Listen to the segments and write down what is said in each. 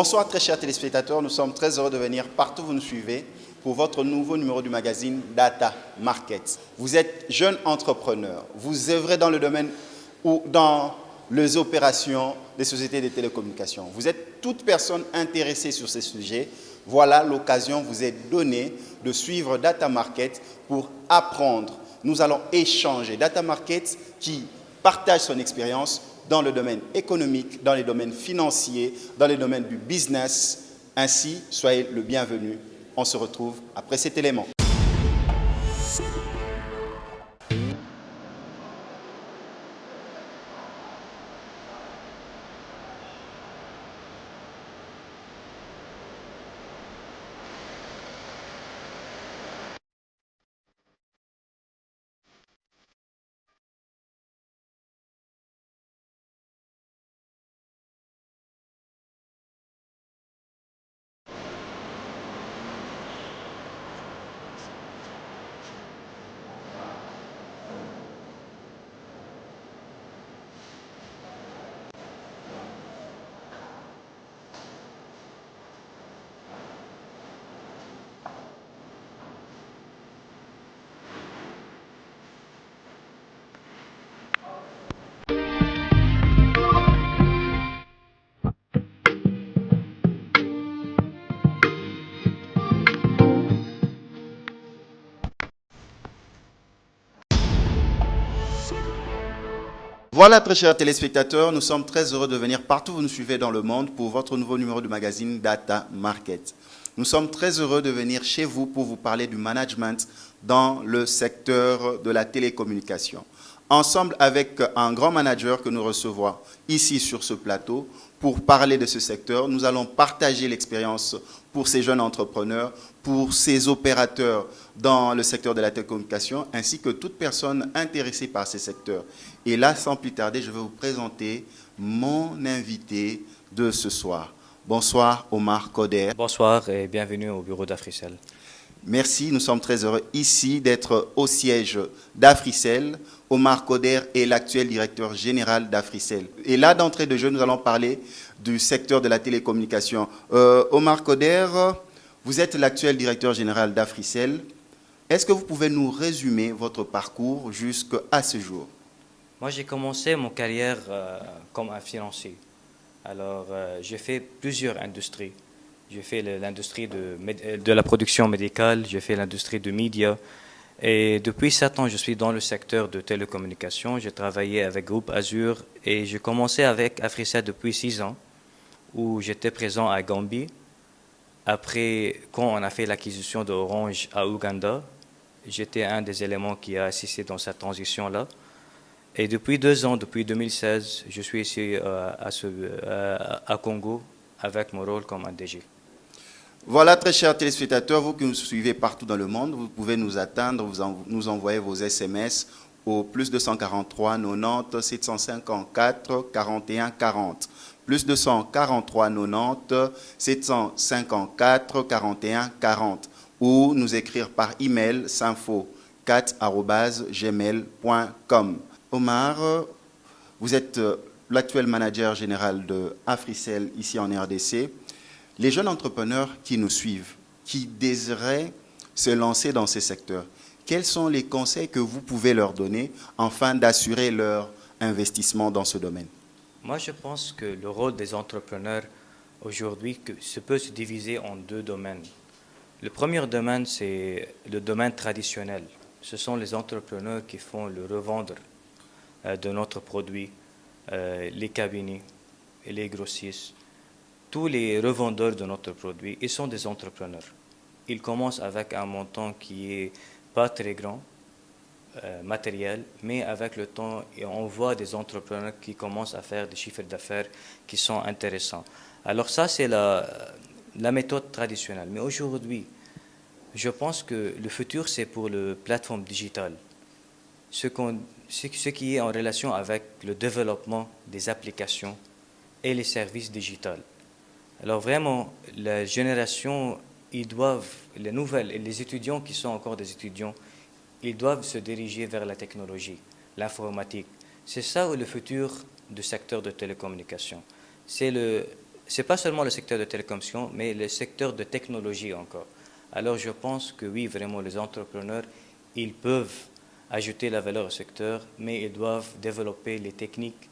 Bonsoir très chers téléspectateurs, nous sommes très heureux de venir partout où vous nous suivez pour votre nouveau numéro du magazine Data Market. Vous êtes jeune entrepreneur, vous œuvrez dans le domaine ou dans les opérations des sociétés de télécommunications. Vous êtes toute personne intéressée sur ces sujets. Voilà, l'occasion vous est donnée de suivre Data Market pour apprendre. Nous allons échanger. Data Market qui partage son expérience dans le domaine économique, dans les domaines financiers, dans les domaines du business. Ainsi, soyez le bienvenu. On se retrouve après cet élément. Voilà, très chers téléspectateurs, nous sommes très heureux de venir partout où vous nous suivez dans le monde pour votre nouveau numéro du magazine Data Market. Nous sommes très heureux de venir chez vous pour vous parler du management dans le secteur de la télécommunication. Ensemble avec un grand manager que nous recevons ici sur ce plateau, pour parler de ce secteur, nous allons partager l'expérience pour ces jeunes entrepreneurs, pour ces opérateurs dans le secteur de la télécommunication, ainsi que toute personne intéressée par ces secteurs. Et là, sans plus tarder, je vais vous présenter mon invité de ce soir. Bonsoir Omar Koder. Bonsoir et bienvenue au bureau d'Africell. Merci, nous sommes très heureux ici d'être au siège d'Africell. Omar Koder est l'actuel directeur général d'Africell. Et là, d'entrée de jeu, nous allons parler du secteur de la télécommunication. Omar Koder, vous êtes l'actuel directeur général d'Africell. Est-ce que vous pouvez nous résumer votre parcours jusqu'à ce jour? Moi, j'ai commencé mon carrière comme un financier. Alors, j'ai fait plusieurs industries. J'ai fait l'industrie de la production médicale, j'ai fait l'industrie de médias. Et depuis 7 ans, je suis dans le secteur de télécommunications. J'ai travaillé avec Groupe Azur et j'ai commencé avec Africell depuis 6 ans, où j'étais présent à Gambie. Après, quand on a fait l'acquisition d'Orange à Ouganda, j'étais un des éléments qui a assisté dans cette transition-là. Et depuis 2 ans, depuis 2016, je suis ici à Congo avec mon rôle comme un DG. Voilà, très chers téléspectateurs, vous qui nous suivez partout dans le monde, vous pouvez nous atteindre, nous envoyer vos SMS au plus 243 90 754 41 40. Plus 243 90 754 41 40. Ou nous écrire par email sinfo4@gmail.com. Omar, vous êtes l'actuel manager général de Africell ici en RDC. Les jeunes entrepreneurs qui nous suivent, qui désiraient se lancer dans ces secteurs, quels sont les conseils que vous pouvez leur donner afin d'assurer leur investissement dans ce domaine? Moi, je pense que le rôle des entrepreneurs aujourd'hui peut se diviser en 2 domaines. Le premier domaine, c'est le domaine traditionnel. Ce sont les entrepreneurs qui font le revendre de notre produit, les cabinets et les grossistes. Tous les revendeurs de notre produit, ils sont des entrepreneurs. Ils commencent avec un montant qui est pas très grand, matériel, mais avec le temps, on voit des entrepreneurs qui commencent à faire des chiffres d'affaires qui sont intéressants. Alors ça, c'est la méthode traditionnelle. Mais aujourd'hui, je pense que le futur, c'est pour les plateformes digitales. Ce qui est en relation avec le développement des applications et les services digitaux. Alors vraiment, la génération, les étudiants qui sont encore des étudiants, ils doivent se diriger vers la technologie, l'informatique. C'est ça le futur du secteur de télécommunications. C'est c'est pas seulement le secteur de télécommunications, mais le secteur de technologie encore. Alors je pense que oui, vraiment, les entrepreneurs, ils peuvent ajouter la valeur au secteur, mais ils doivent développer les techniques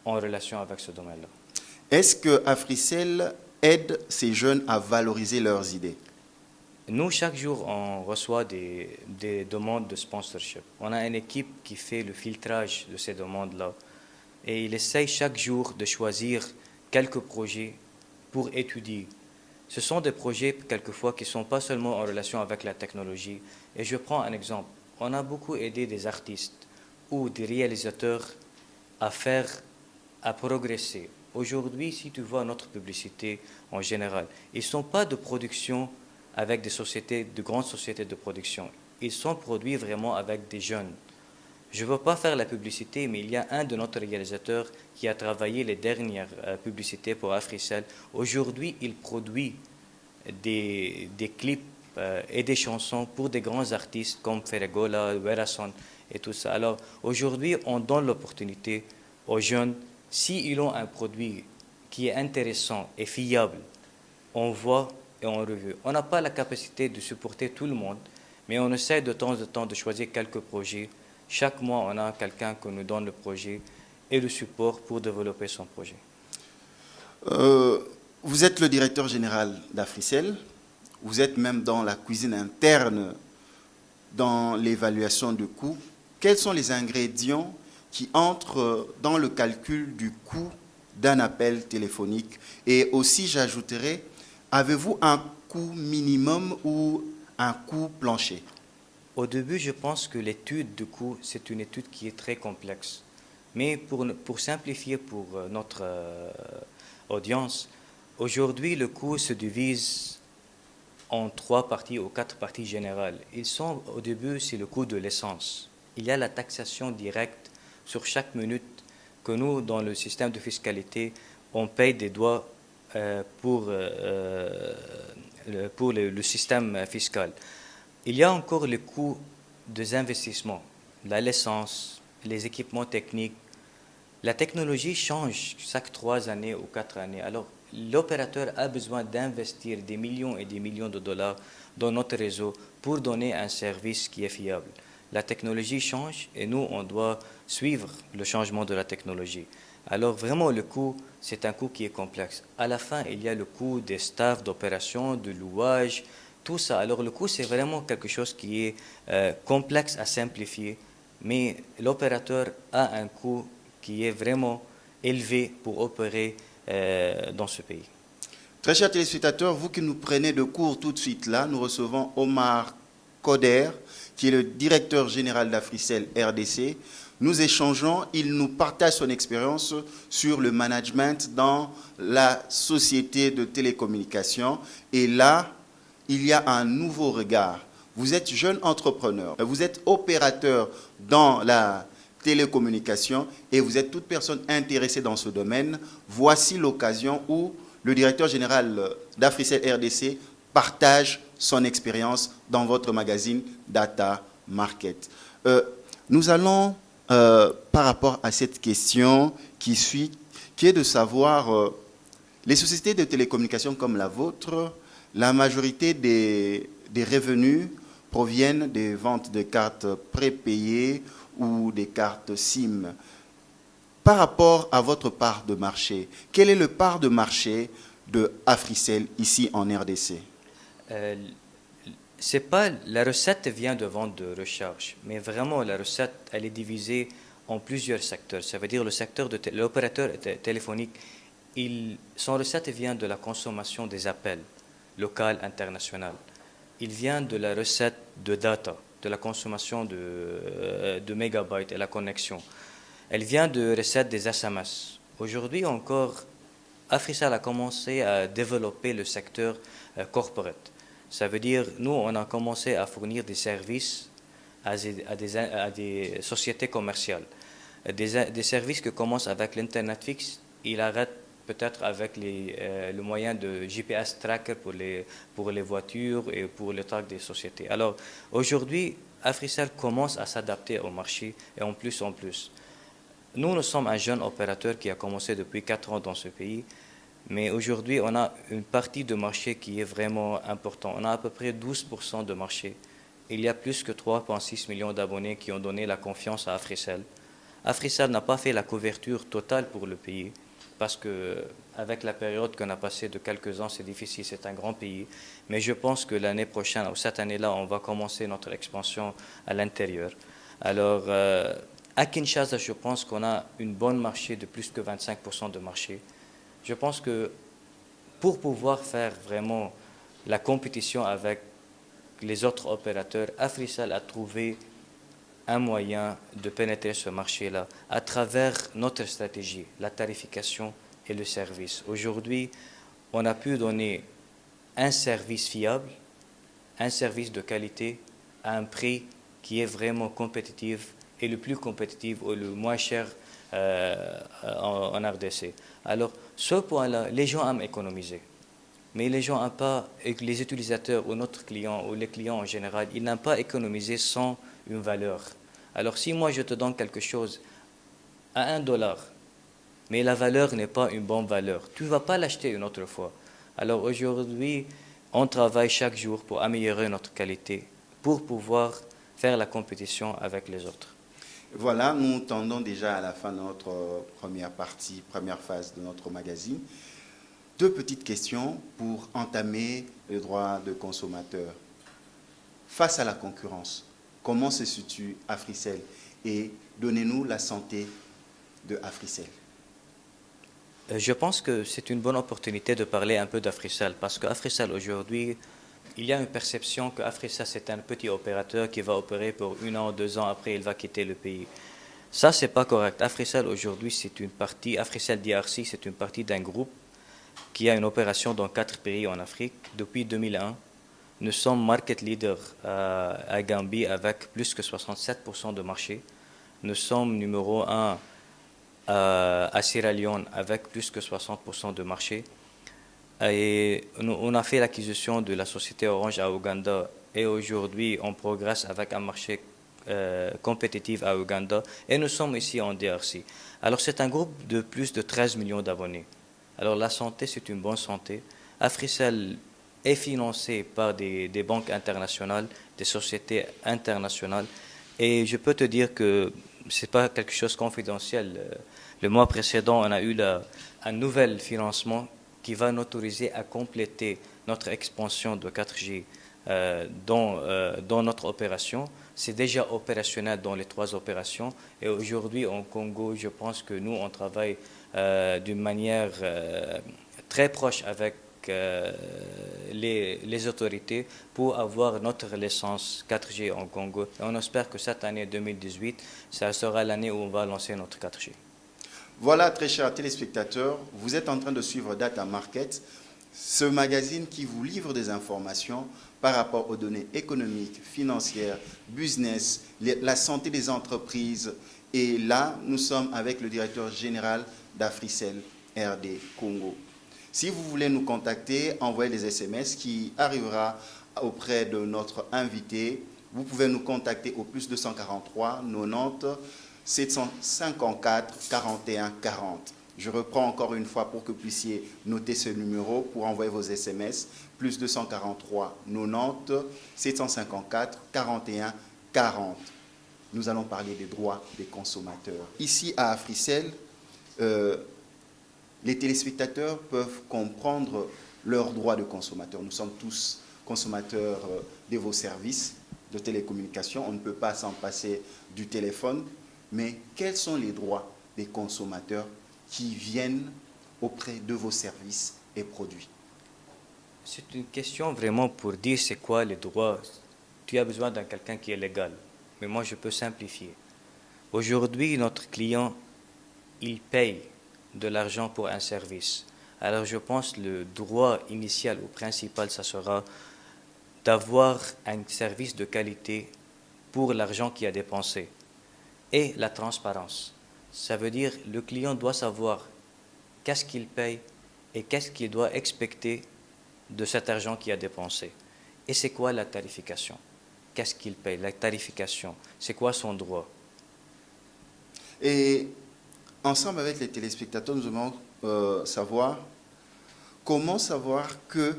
en relation avec ce domaine-là. Est-ce que Africell aide ces jeunes à valoriser leurs idées? Nous, chaque jour, on reçoit des demandes de sponsorship. On a une équipe qui fait le filtrage de ces demandes-là. Et il essaye chaque jour de choisir quelques projets pour étudier. Ce sont des projets, quelquefois, qui ne sont pas seulement en relation avec la technologie. Et je prends un exemple. On a beaucoup aidé des artistes ou des réalisateurs à progresser. Aujourd'hui, si tu vois notre publicité en général, ils ne sont pas de production avec des sociétés, de grandes sociétés de production. Ils sont produits vraiment avec des jeunes. Je ne veux pas faire la publicité, mais il y a un de notre réalisateurs qui a travaillé les dernières publicités pour Africell. Aujourd'hui, il produit des clips et des chansons pour des grands artistes comme Ferregola, Werason et tout ça. Alors aujourd'hui, on donne l'opportunité aux jeunes, s'ils ont un produit qui est intéressant et fiable, on voit et on revue. On n'a pas la capacité de supporter tout le monde, mais on essaie de temps en temps de choisir quelques projets. Chaque mois, on a quelqu'un qui nous donne le projet et le support pour développer son projet. Vous êtes le directeur général d'Africell. Vous êtes même dans la cuisine interne, dans l'évaluation de coûts. Quels sont les ingrédients qui entrent dans le calcul du coût d'un appel téléphonique? Et aussi, j'ajouterai, avez-vous un coût minimum ou un coût plancher? Au début, je pense que l'étude de coût, c'est une étude qui est très complexe. Mais pour simplifier pour notre audience, aujourd'hui, le coût se divise en 3 parties ou 4 parties générales. Au début, c'est le coût de l'essence. Il y a la taxation directe sur chaque minute que nous, dans le système de fiscalité, on paye des droits pour le système fiscal. Il y a encore le coût des investissements, l'essence, les équipements techniques. La technologie change chaque 3 années ou 4 années. Alors, l'opérateur a besoin d'investir des millions et des millions de dollars dans notre réseau pour donner un service qui est fiable. La technologie change et nous, on doit suivre le changement de la technologie. Alors, vraiment, le coût, c'est un coût qui est complexe. À la fin, il y a le coût des staffs d'opération, de louage, tout ça. Alors, le coût, c'est vraiment quelque chose qui est complexe à simplifier, mais l'opérateur a un coût qui est vraiment élevé pour opérer dans ce pays. Très chers téléspectateurs, vous qui nous prenez de court tout de suite là, nous recevons Omar Koder, qui est le directeur général d'Africell RDC. Nous échangeons, il nous partage son expérience sur le management dans la société de télécommunications. Et là, il y a un nouveau regard. Vous êtes jeune entrepreneur, vous êtes opérateur dans la télécommunication et vous êtes toute personne intéressée dans ce domaine. Voici l'occasion où le directeur général d'Africell RDC partage son expérience dans votre magazine Data Market. Nous allons, par rapport à cette question qui est de savoir, les sociétés de télécommunications comme la vôtre, la majorité des revenus proviennent des ventes de cartes prépayées ou des cartes SIM. Par rapport à votre part de marché, quelle est le part de marché de Africell ici en RDC? C'est pas, la recette vient de vente de recharge, mais vraiment la recette, elle est divisée en plusieurs secteurs. Ça veut dire le secteur de l'opérateur téléphonique, son recette vient de la consommation des appels local, international. Il vient de la recette de data, de la consommation de mégabytes et la connexion. Elle vient de recette des SMS. Aujourd'hui encore, Africell a commencé à développer le secteur corporate. Ça veut dire, nous, on a commencé à fournir des services à des sociétés commerciales. Des services qui commencent avec l'Internet fixe, il arrête peut-être avec le moyen de GPS tracker pour les voitures et pour le track des sociétés. Alors, aujourd'hui, Africell commence à s'adapter au marché et en plus. Nous sommes un jeune opérateur qui a commencé depuis 4 ans dans ce pays. Mais aujourd'hui, on a une partie de marché qui est vraiment importante. On a à peu près 12% de marché. Il y a plus que 3,6 millions d'abonnés qui ont donné la confiance à Africell. Africell n'a pas fait la couverture totale pour le pays parce que avec la période qu'on a passée de quelques ans, c'est difficile, c'est un grand pays. Mais je pense que l'année prochaine, ou cette année-là, on va commencer notre expansion à l'intérieur. Alors, à Kinshasa, je pense qu'on a une bonne marché de plus que 25% de marché. Je pense que pour pouvoir faire vraiment la compétition avec les autres opérateurs, Africell a trouvé un moyen de pénétrer ce marché-là à travers notre stratégie, la tarification et le service. Aujourd'hui, on a pu donner un service fiable, un service de qualité à un prix qui est vraiment compétitif et le plus compétitif ou le moins cher en RDC. Alors, ce point-là, les gens aiment économiser. Mais les gens n'aiment pas, les utilisateurs ou notre client ou les clients en général, ils n'aiment pas économiser sans une valeur. Alors si moi je te donne quelque chose à 1 dollar, mais la valeur n'est pas une bonne valeur, tu ne vas pas l'acheter une autre fois. Alors aujourd'hui, on travaille chaque jour pour améliorer notre qualité, pour pouvoir faire la compétition avec les autres. Voilà, nous tendons déjà à la fin de notre première partie, première phase de notre magazine. Deux petites questions pour entamer le droit de consommateur. Face à la concurrence, comment se situe Africell et donnez-nous la santé de Africell. Je pense que c'est une bonne opportunité de parler un peu d'Africell parce qu'Africell aujourd'hui, il y a une perception qu'Africell c'est un petit opérateur qui va opérer pour 1 an, 2 ans, après il va quitter le pays. Ça, c'est pas correct. Africell aujourd'hui, c'est une partie, Africell DRC, c'est une partie d'un groupe qui a une opération dans 4 pays en Afrique depuis 2001. Nous sommes market leader à Gambie avec plus que 67% de marché. Nous sommes numéro 1 à Sierra Leone avec plus que 60% de marché. Et on a fait l'acquisition de la société Orange à Ouganda et aujourd'hui on progresse avec un marché compétitif à Ouganda et nous sommes ici en DRC. Alors c'est un groupe de plus de 13 millions d'abonnés. Alors la santé, c'est une bonne santé. Africell est financé par des banques internationales, des sociétés internationales. Et je peux te dire que ce n'est pas quelque chose de confidentiel. Le mois précédent, on a eu un nouvel financement qui va nous autoriser à compléter notre expansion de 4G dans notre opération. C'est déjà opérationnel dans les 3 opérations. Et aujourd'hui, en Congo, je pense que nous, on travaille d'une manière très proche avec les autorités pour avoir notre licence 4G en Congo. Et on espère que cette année 2018, ça sera l'année où on va lancer notre 4G. Voilà, très chers téléspectateurs, vous êtes en train de suivre Data Market, ce magazine qui vous livre des informations par rapport aux données économiques, financières, business, la santé des entreprises. Et là, nous sommes avec le directeur général d'Africell RD Congo. Si vous voulez nous contacter, envoyez des SMS qui arrivera auprès de notre invité. Vous pouvez nous contacter au plus 243 90 754 41 40. Je reprends encore une fois pour que vous puissiez noter ce numéro pour envoyer vos SMS. Plus 243 90 754 41 40. Nous allons parler des droits des consommateurs. Ici à Africell, les téléspectateurs peuvent comprendre leurs droits de consommateurs. Nous sommes tous consommateurs de vos services de télécommunication. On ne peut pas s'en passer du téléphone. Mais quels sont les droits des consommateurs qui viennent auprès de vos services et produits? C'est une question vraiment pour dire c'est quoi les droits. Tu as besoin d'un quelqu'un qui est légal. Mais moi, je peux simplifier. Aujourd'hui, notre client, il paye de l'argent pour un service. Alors, je pense que le droit initial ou principal, ça sera d'avoir un service de qualité pour l'argent qu'il a dépensé. Et la transparence. Ça veut dire que le client doit savoir qu'est-ce qu'il paye et qu'est-ce qu'il doit expecter de cet argent qu'il a dépensé. Et c'est quoi la tarification? Qu'est-ce qu'il paye? La tarification, c'est quoi son droit? Et ensemble avec les téléspectateurs, nous allons savoir comment savoir que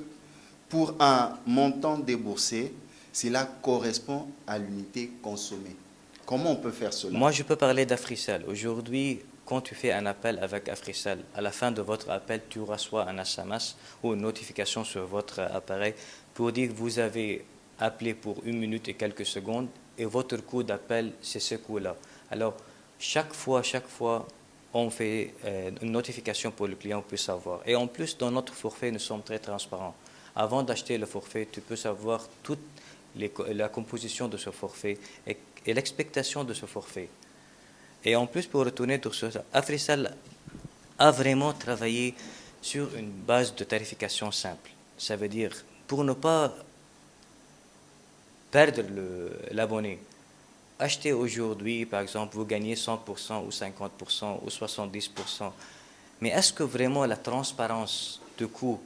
pour un montant déboursé, cela correspond à l'unité consommée? Comment on peut faire cela? Moi, je peux parler d'Africell. Aujourd'hui, quand tu fais un appel avec Africell, à la fin de votre appel, tu reçois un SMS ou une notification sur votre appareil pour dire que vous avez appelé pour 1 minute et quelques secondes et votre coût d'appel, c'est ce coût-là. Alors, chaque fois, on fait une notification pour le client puisse savoir. Et en plus, dans notre forfait, nous sommes très transparents. Avant d'acheter le forfait, tu peux savoir toute la composition de ce forfait et l'expectation de ce forfait. Et en plus, pour retourner sur ça, Africell a vraiment travaillé sur une base de tarification simple. Ça veut dire, pour ne pas perdre l'abonné, achetez aujourd'hui, par exemple, vous gagnez 100% ou 50% ou 70%. Mais est-ce que vraiment la transparence de coût,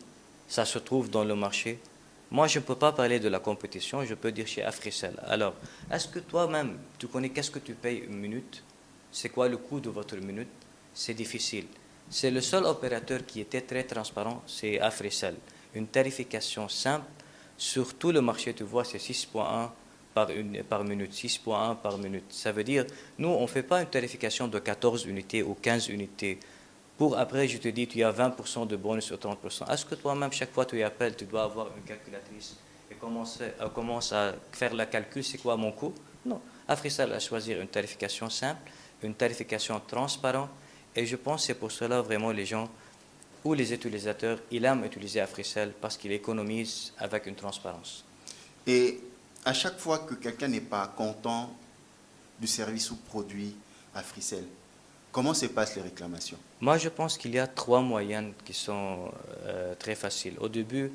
ça se trouve dans le marché? Moi, je ne peux pas parler de la compétition, je peux dire chez Africell. Alors, est-ce que toi-même, tu connais qu'est-ce que tu payes 1 minute? C'est quoi le coût de votre minute? C'est difficile. C'est le seul opérateur qui était très transparent, c'est Africell. Une tarification simple, sur tout le marché, tu vois, c'est 6,1 par minute, 6,1 par minute. Ça veut dire, nous, on ne fait pas une tarification de 14 unités ou 15 unités. Pour après, je te dis, tu as 20% de bonus ou 30%. Est-ce que toi-même, chaque fois que tu appelles, tu dois avoir une calculatrice et commence à faire le calcul, c'est quoi mon coût? Non. Africell a choisi une tarification simple, une tarification transparente, et je pense que c'est pour cela vraiment les gens ou les utilisateurs, ils aiment utiliser Africell parce qu'ils économisent avec une transparence. Et à chaque fois que quelqu'un n'est pas content du service ou produit Africell, comment se passent les réclamations? Moi, je pense qu'il y a 3 moyens qui sont très faciles. Au début,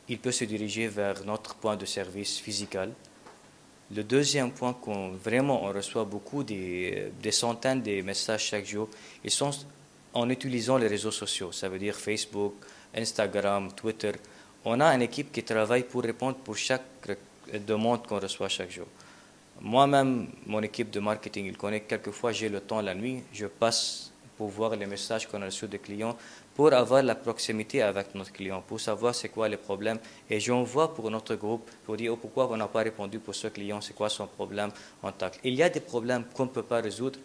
il peut se diriger vers notre point de service physique. Le deuxième point, vraiment on reçoit beaucoup, des centaines de messages chaque jour, ils sont en utilisant les réseaux sociaux, ça veut dire Facebook, Instagram, Twitter. On a une équipe qui travaille pour répondre pour chaque demande qu'on reçoit chaque jour. Moi-même, mon équipe de marketing, il connaît quelquefois, j'ai le temps la nuit, je passe pour voir les messages qu'on a reçus des clients, pour avoir la proximité avec notre client, pour savoir c'est quoi les problèmes. Et j'envoie pour notre groupe, pour dire pourquoi on n'a pas répondu pour ce client, c'est quoi son problème, on tacle. Il y a des problèmes qu'on ne peut pas résoudre,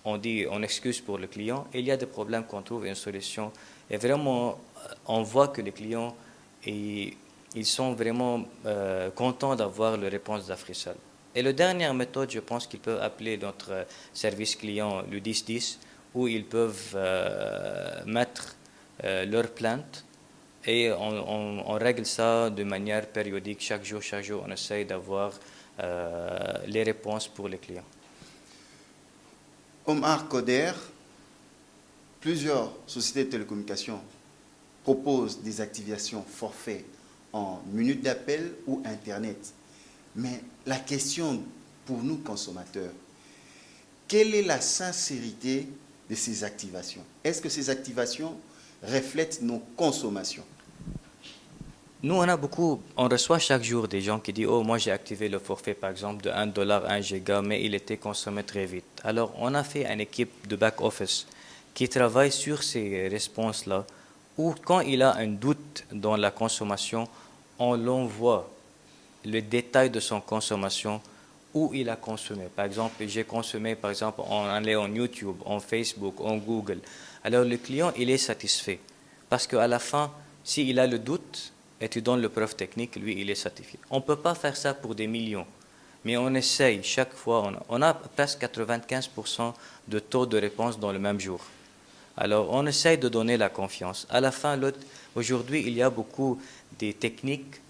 on dit on excuse pour le client, et il y a des problèmes qu'on trouve une solution. Et vraiment, on voit que les clients, ils sont vraiment contents d'avoir la réponse d'Africell. Et la dernière méthode, je pense qu'ils peuvent appeler notre service client le 1010, où ils peuvent mettre leur plainte et on règle ça de manière périodique. Chaque jour, on essaye d'avoir les réponses pour les clients. Omar Koder, plusieurs sociétés de télécommunications proposent des activations forfait en minutes d'appel ou Internet. Mais la question pour nous consommateurs, quelle est la sincérité de ces activations? Est-ce que ces activations reflètent nos consommations? Nous, on reçoit chaque jour des gens qui disent, oh, moi j'ai activé le forfait par exemple de $1, 1 giga, mais il était consommé très vite. Alors, on a fait une équipe de back-office qui travaille sur ces réponses-là, où quand il a un doute dans la consommation, on l'envoie le détail de son consommation, où il a consommé. Par exemple, j'ai consommé, par exemple, en allant en YouTube, en Facebook, en Google. Alors, le client, il est satisfait. Parce qu'à la fin, s'il a le doute, et tu donnes le preuve technique, lui, il est satisfait. On ne peut pas faire ça pour des millions. Mais on essaye chaque fois. On a presque 95% de taux de réponse dans le même jour. Alors, on essaye de donner la confiance. À la fin, aujourd'hui, il y a beaucoup de techniques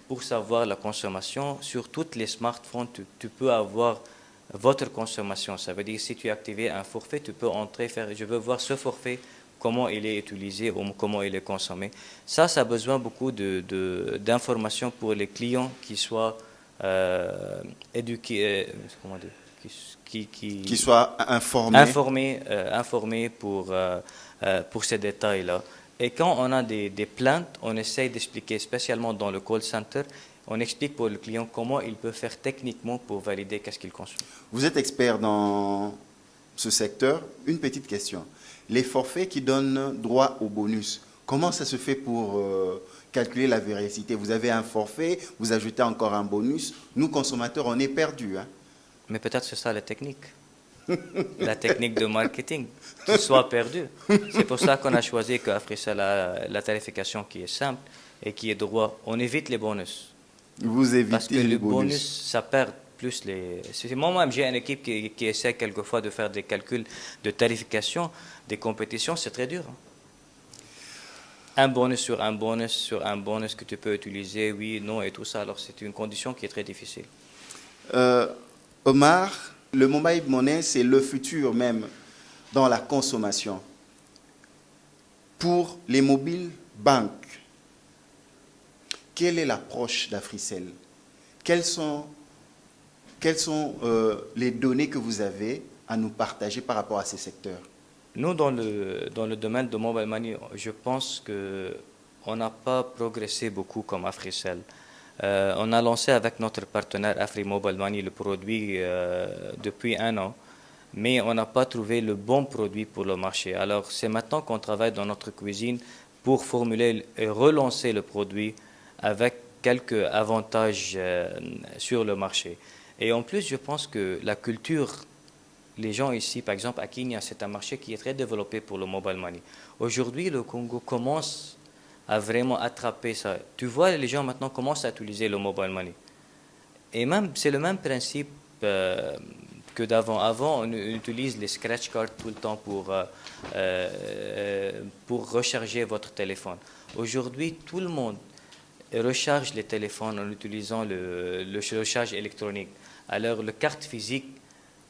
pour savoir la consommation. Sur tous les smartphones, tu peux avoir votre consommation. Ça veut dire si tu as activé un forfait, tu peux entrer, faire, je veux voir ce forfait, comment il est utilisé ou comment il est consommé. Ça a besoin beaucoup d'informations pour les clients qui soient éduqués, comment dire, qui soient informés pour ces détails-là. Et quand on a des plaintes, on essaye d'expliquer, spécialement dans le call center, on explique pour le client comment il peut faire techniquement pour valider qu'est-ce qu'il consomme. Vous êtes expert dans ce secteur. Une petite question. Les forfaits qui donnent droit au bonus, Comment ça se fait pour calculer la véracité? Vous avez un forfait, vous ajoutez encore un bonus. Nous, consommateurs, on est perdus, hein. Mais peut-être c'est ça la technique. La technique de marketing, tu sois perdu. C'est pour ça qu'on a choisi qu'Africell a la tarification qui est simple et qui est droit. On évite les bonus. Vous Parce que évitez les le bonus. bonus, ça perd plus les... Moi-même, j'ai une équipe qui essaie quelquefois de faire des calculs de tarification des compétitions. C'est très dur, hein. Un bonus sur un bonus sur un bonus que tu peux utiliser, oui, non, et tout ça. Alors, c'est une condition qui est très difficile. Euh, Omar, le mobile money, c'est le futur même dans la consommation. Pour les mobiles banques, quelle est l'approche d'Africell? Quelles sont les données que vous avez à nous partager par rapport à ces secteurs? Nous, dans le domaine de mobile money, je pense qu'on n'a pas progressé beaucoup comme Africell. On a lancé avec notre partenaire AfriMobile Money le produit depuis 1 an, mais on n'a pas trouvé le bon produit pour le marché. Alors, c'est maintenant qu'on travaille dans notre cuisine pour formuler et relancer le produit avec quelques avantages sur le marché. Et en plus, je pense que la culture, les gens ici, par exemple, à Kenya, c'est un marché qui est très développé pour le mobile money. Aujourd'hui, le Congo commence à vraiment attraper ça. Tu vois, les gens maintenant commencent à utiliser le mobile money. Et même, c'est le même principe que d'avant. Avant, on utilise les scratch cards tout le temps pour recharger votre téléphone. Aujourd'hui, tout le monde recharge les téléphones en utilisant le recharge électronique. Alors, le carte physique,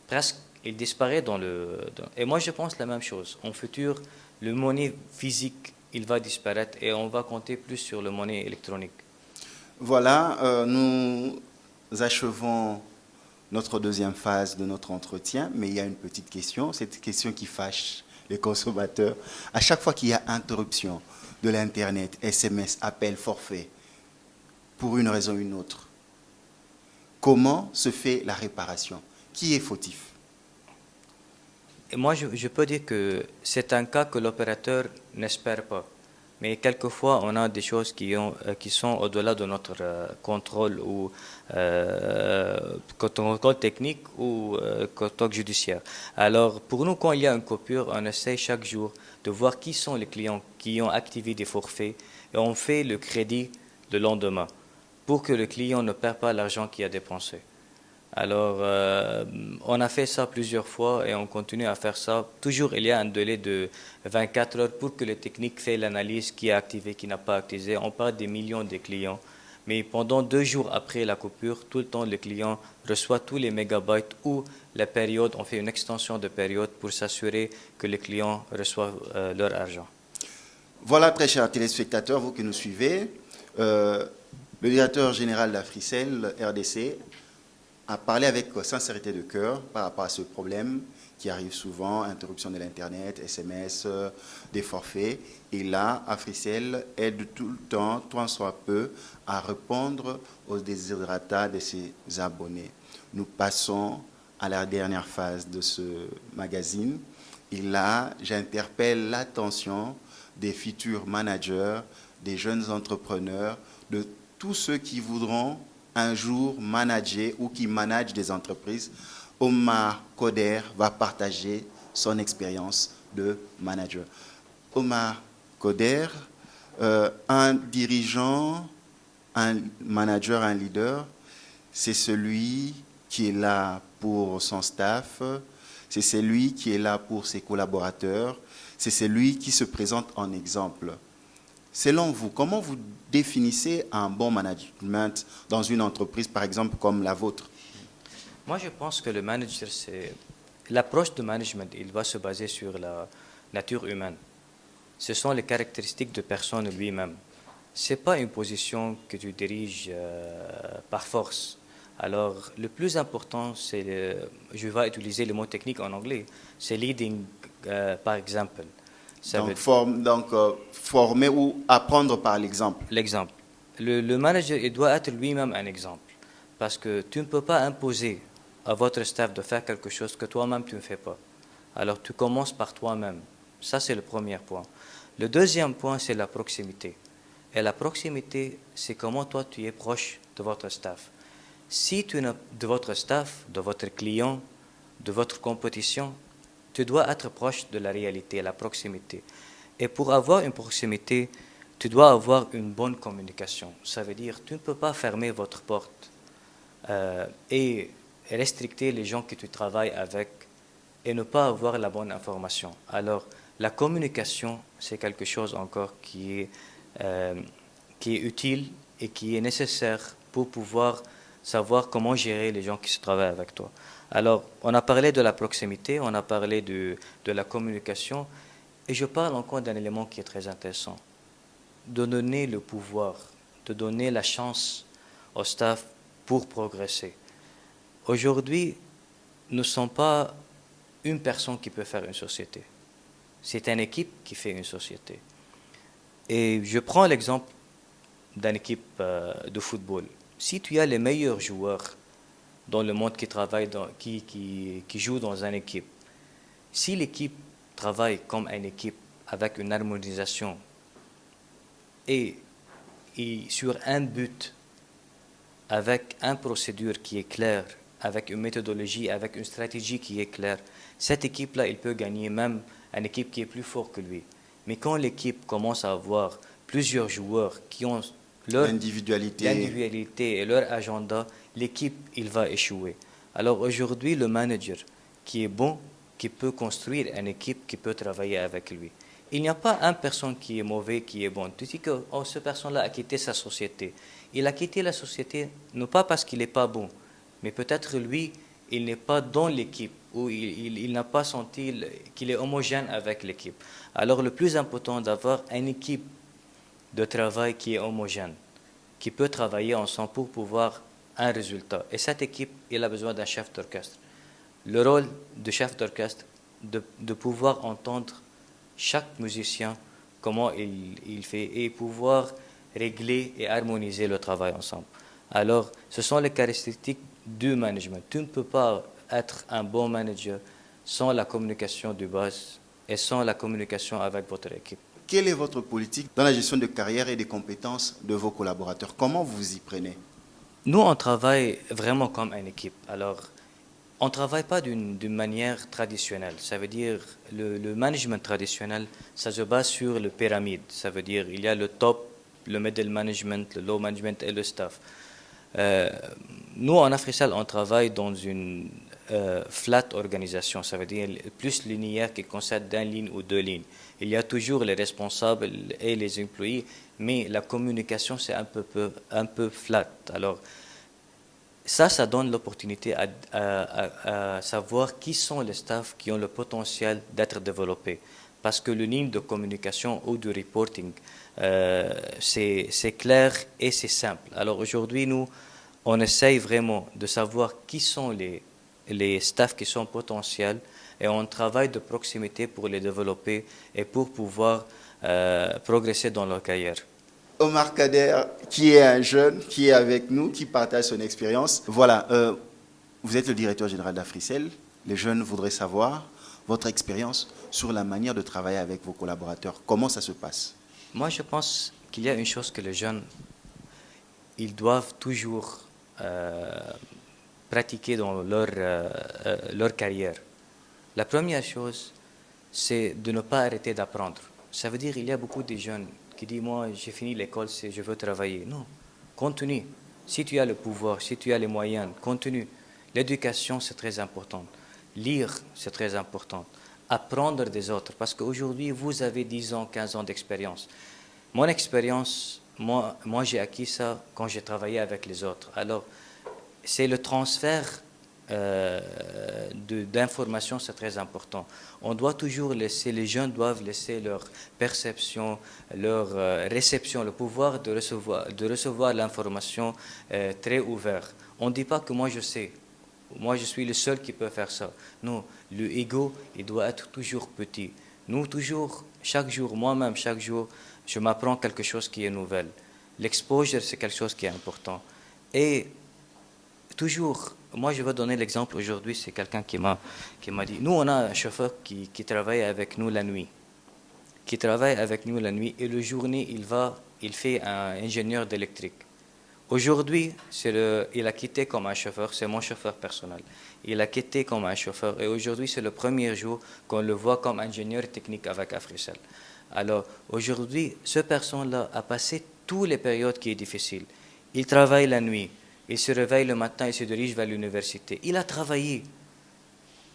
presque, il disparaît Et moi, je pense la même chose. En futur, le monnaie physique, il va disparaître et on va compter plus sur le monnaie électronique. Voilà, nous achevons notre deuxième phase de notre entretien, mais il y a une petite question, cette question qui fâche les consommateurs. À chaque fois qu'il y a interruption de l'Internet, SMS, appel, forfait, pour une raison ou une autre, comment se fait la réparation? Qui est fautif? Et moi, je peux dire que c'est un cas que l'opérateur n'espère pas. Mais quelquefois, on a des choses qui sont au-delà de notre contrôle ou contrôle technique ou contrôle judiciaire. Alors, pour nous, quand il y a une coupure, on essaie chaque jour de voir qui sont les clients qui ont activé des forfaits et on fait le crédit le lendemain pour que le client ne perd pas l'argent qu'il a dépensé. Alors, on a fait ça plusieurs fois et on continue à faire ça. Toujours, il y a un délai de 24 heures pour que le technique fait l'analyse qui est activé, qui n'a pas activé. On parle des millions de clients. Mais pendant 2 jours après la coupure, tout le temps, le client reçoit tous les mégabytes ou la période. On fait une extension de période pour s'assurer que les clients reçoivent leur argent. Voilà, très chers téléspectateurs, vous qui nous suivez, le directeur général d'Africell RDC a parlé avec sincérité de cœur par rapport à ce problème qui arrive souvent, interruption de l'Internet, SMS, des forfaits. Et là, Africell aide tout le temps, tant soit peu, à répondre aux desiderata de ses abonnés. Nous passons à la dernière phase de ce magazine. Et là, j'interpelle l'attention des futurs managers, des jeunes entrepreneurs, de tous ceux qui voudront un jour manager ou qui managent des entreprises. Omar Koder va partager son expérience de manager. Omar Koder, un dirigeant, un manager, un leader, c'est celui qui est là pour son staff, c'est celui qui est là pour ses collaborateurs, c'est celui qui se présente en exemple. Selon vous, comment vous définissez un bon management dans une entreprise, par exemple, comme la vôtre? Moi, je pense que le manager, l'approche de management, il va se baser sur la nature humaine. Ce sont les caractéristiques de personne lui-même. Ce n'est pas une position que tu diriges par force. Alors, le plus important, je vais utiliser le mot technique en anglais, c'est leading par exemple. Donc, former ou apprendre par l'exemple. L'exemple. Le manager, il doit être lui-même un exemple. Parce que tu ne peux pas imposer à votre staff de faire quelque chose que toi-même tu ne fais pas. Alors, tu commences par toi-même. Ça, c'est le premier point. Le deuxième point, c'est la proximité. Et la proximité, c'est comment toi, tu es proche de votre staff. Si tu n'as de votre staff, de votre client, de votre compétition, tu dois être proche de la réalité, la proximité. Et pour avoir une proximité, tu dois avoir une bonne communication. Ça veut dire tu ne peux pas fermer votre porte et restricter les gens que tu travailles avec et ne pas avoir la bonne information. Alors, la communication, c'est quelque chose encore qui est utile et qui est nécessaire pour pouvoir savoir comment gérer les gens qui se travaillent avec toi. Alors, on a parlé de la proximité, on a parlé de la communication, et je parle encore d'un élément qui est très intéressant, de donner le pouvoir, de donner la chance au staff pour progresser. Aujourd'hui, nous ne sommes pas une personne qui peut faire une société. C'est une équipe qui fait une société. Et je prends l'exemple d'une équipe de football. Si tu as les meilleurs joueurs dans le monde qui travaillent, qui jouent dans une équipe, si l'équipe travaille comme une équipe avec une harmonisation et sur un but, avec une procédure qui est claire, avec une méthodologie, avec une stratégie qui est claire, cette équipe-là, il peut gagner même une équipe qui est plus forte que lui. Mais quand l'équipe commence à avoir plusieurs joueurs qui ont leur individualité et leur agenda, l'équipe, il va échouer. Alors aujourd'hui, le manager qui est bon, qui peut construire une équipe qui peut travailler avec lui. Il n'y a pas une personne qui est mauvais, qui est bon. Tu dis que cette personne-là a quitté sa société. Il a quitté la société non pas parce qu'il n'est pas bon, mais peut-être lui, il n'est pas dans l'équipe ou il n'a pas senti qu'il est homogène avec l'équipe. Alors le plus important d'avoir une équipe de travail qui est homogène, qui peut travailler ensemble pour pouvoir un résultat. Et cette équipe, il a besoin d'un chef d'orchestre. Le rôle du chef d'orchestre, de pouvoir entendre chaque musicien, comment il fait, et pouvoir régler et harmoniser le travail ensemble. Alors, ce sont les caractéristiques du management. Tu ne peux pas être un bon manager sans la communication de base et sans la communication avec votre équipe. Quelle est votre politique dans la gestion de carrière et des compétences de vos collaborateurs? Comment vous y prenez? Nous, on travaille vraiment comme une équipe. Alors, on ne travaille pas d'une manière traditionnelle. Ça veut dire, le management traditionnel, ça se base sur le pyramide. Ça veut dire, il y a le top, le middle management, le low management et le staff. Nous, en Africell, on travaille dans une flat organisation. Ça veut dire plus linéaire qui concerne d'une ligne ou deux lignes. Il y a toujours les responsables et les employés, mais la communication, c'est un peu flat. Alors, ça donne l'opportunité à savoir qui sont les staffs qui ont le potentiel d'être développés. Parce que le ligne de communication ou de reporting, c'est clair et c'est simple. Alors aujourd'hui, nous, on essaye vraiment de savoir qui sont les staffs qui sont potentiels et on travaille de proximité pour les développer et pour pouvoir progresser dans leur carrière. Omar Kader, qui est un jeune, qui est avec nous, qui partage son expérience. Voilà, vous êtes le directeur général d'Africell. Les jeunes voudraient savoir votre expérience sur la manière de travailler avec vos collaborateurs. Comment ça se passe? Moi, je pense qu'il y a une chose que les jeunes, ils doivent toujours pratiquer dans leur carrière. La première chose, c'est de ne pas arrêter d'apprendre. Ça veut dire qu'il y a beaucoup de jeunes qui disent « moi, j'ai fini l'école, je veux travailler ». Non, continue. Si tu as le pouvoir, si tu as les moyens, continue. L'éducation, c'est très important. Lire, c'est très important. Apprendre des autres, parce qu'aujourd'hui, vous avez 10 ans, 15 ans d'expérience. Mon expérience, moi j'ai acquis ça quand j'ai travaillé avec les autres. Alors, c'est le transfert d'informations, c'est très important. On doit toujours laisser, les jeunes doivent laisser leur perception, leur réception, le pouvoir de recevoir l'information très ouvert. On ne dit pas que moi je sais, moi je suis le seul qui peut faire ça. Non, le ego, il doit être toujours petit. Nous, toujours, chaque jour, moi-même, chaque jour, je m'apprends quelque chose qui est nouvel. L'exposure, c'est quelque chose qui est important. Et toujours, moi je vais donner l'exemple aujourd'hui, c'est quelqu'un qui m'a dit, nous on a un chauffeur qui travaille avec nous la nuit. qui travaille avec nous la nuit et le journée, il fait un ingénieur d'électrique. Aujourd'hui, il a quitté comme un chauffeur, c'est mon chauffeur personnel. Il a quitté comme un chauffeur et aujourd'hui, c'est le premier jour qu'on le voit comme ingénieur technique avec Africell. Alors, aujourd'hui, ce personne-là a passé toutes les périodes qui sont difficiles. Il travaille la nuit, il se réveille le matin, il se dirige vers l'université. Il a travaillé.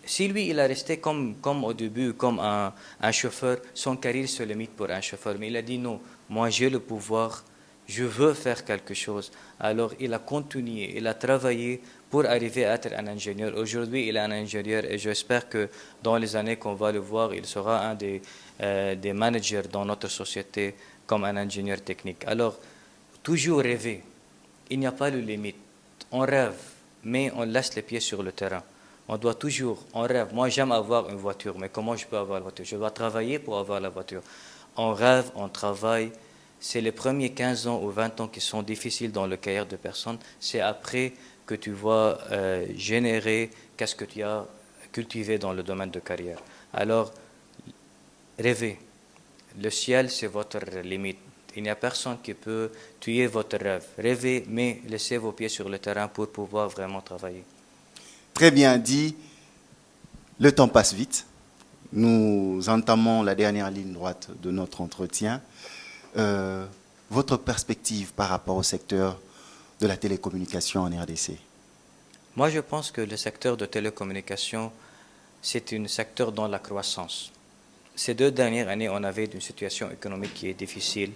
Si lui, il a resté comme au début, comme un chauffeur, son carrière se limite pour un chauffeur. Mais il a dit non, moi j'ai le pouvoir, je veux faire quelque chose. Alors il a continué, il a travaillé pour arriver à être un ingénieur. Aujourd'hui, il est un ingénieur et j'espère que dans les années qu'on va le voir, il sera un des managers dans notre société comme un ingénieur technique. Alors, toujours rêver. Il n'y a pas de limite. On rêve, mais on laisse les pieds sur le terrain. On doit toujours, on rêve. Moi, j'aime avoir une voiture, mais comment je peux avoir la voiture? Je dois travailler pour avoir la voiture. On rêve, on travaille. C'est les premiers 15 ans ou 20 ans qui sont difficiles dans le carrière de personne. C'est après que tu vas générer qu'est-ce que tu as cultivé dans le domaine de carrière. Alors, rêvez. Le ciel, c'est votre limite. Il n'y a personne qui peut tuer votre rêve. Rêvez, mais laissez vos pieds sur le terrain pour pouvoir vraiment travailler. Très bien dit. Le temps passe vite. Nous entamons la dernière ligne droite de notre entretien. Votre perspective par rapport au secteur de la télécommunication en RDC? Moi, je pense que le secteur de télécommunication, c'est un secteur dans la croissance. Ces 2 dernières années, on avait une situation économique qui est difficile,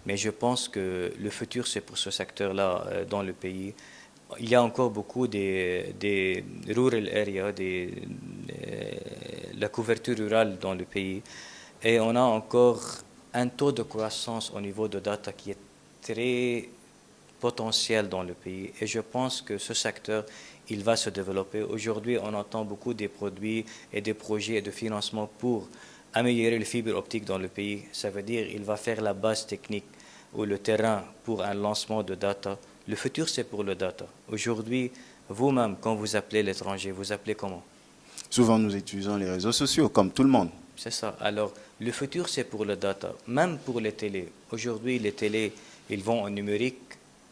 mais je pense que le futur, c'est pour ce secteur-là dans le pays. Il y a encore beaucoup des rural areas, la couverture rurale dans le pays, et on a encore un taux de croissance au niveau de data qui est très potentiel dans le pays. Et je pense que ce secteur, il va se développer. Aujourd'hui, on entend beaucoup des produits et des projets de financement pour améliorer le fibre optique dans le pays. Ça veut dire qu'il va faire la base technique ou le terrain pour un lancement de data. Le futur, c'est pour le data. Aujourd'hui, vous-même, quand vous appelez l'étranger, vous appelez comment? Souvent, nous utilisons les réseaux sociaux, comme tout le monde. C'est ça. Alors, le futur, c'est pour le data. Même pour les télés. Aujourd'hui, les télés, ils vont en numérique.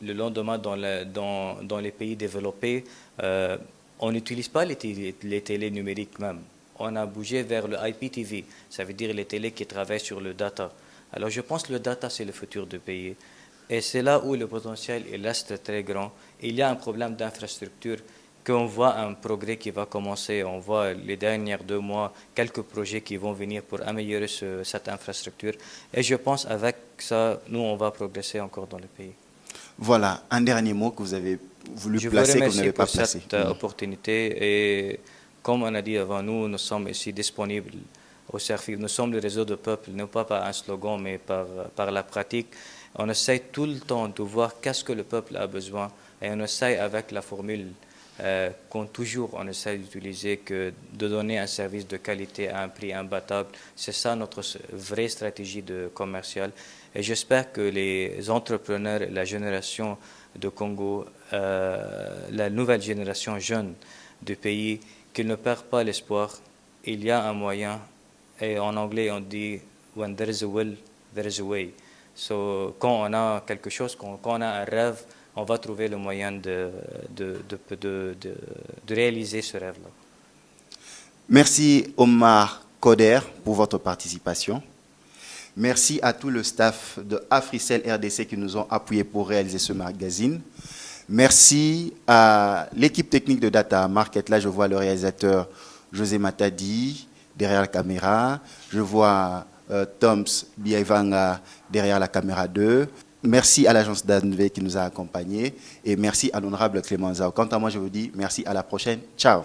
Le lendemain, dans les pays développés, on n'utilise pas les télés numériques même. On a bougé vers le IPTV. Ça veut dire les télés qui travaillent sur le data. Alors, je pense que le data, c'est le futur du pays. Et c'est là où le potentiel il reste très grand. Il y a un problème d'infrastructure qu'on voit un progrès qui va commencer. On voit les derniers 2 mois quelques projets qui vont venir pour améliorer cette infrastructure. Et je pense avec ça, nous, on va progresser encore dans le pays. Voilà, un dernier mot que vous avez voulu placer, que vous n'avez pas placé. Je vous remercie pour cette opportunité. Et comme on a dit avant, nous sommes ici disponibles au service. Nous sommes le réseau de peuple, non pas par un slogan, mais par la pratique. On essaie tout le temps de voir qu'est-ce que le peuple a besoin et on essaie avec la formule qu'on toujours on essaie d'utiliser que de donner un service de qualité à un prix imbattable. C'est ça notre vraie stratégie commerciale et j'espère que les entrepreneurs, la génération de Congo, la nouvelle génération jeune du pays, qu'ils ne perdent pas l'espoir. Il y a un moyen et en anglais on dit « when there is a will, there is a way ». So, quand on a quelque chose, quand on a un rêve, on va trouver le moyen de réaliser ce rêve-là. Merci Omar Koder pour votre participation. Merci à tout le staff de Africell RDC qui nous ont appuyés pour réaliser ce magazine. Merci à l'équipe technique de Data Market. Là, je vois le réalisateur José Matadi derrière la caméra. Je vois Toms Biaivanga derrière la caméra 2. Merci à l'agence d'ANV qui nous a accompagnés et merci à l'honorable Clément Zao. Quant à moi, je vous dis merci, à la prochaine. Ciao.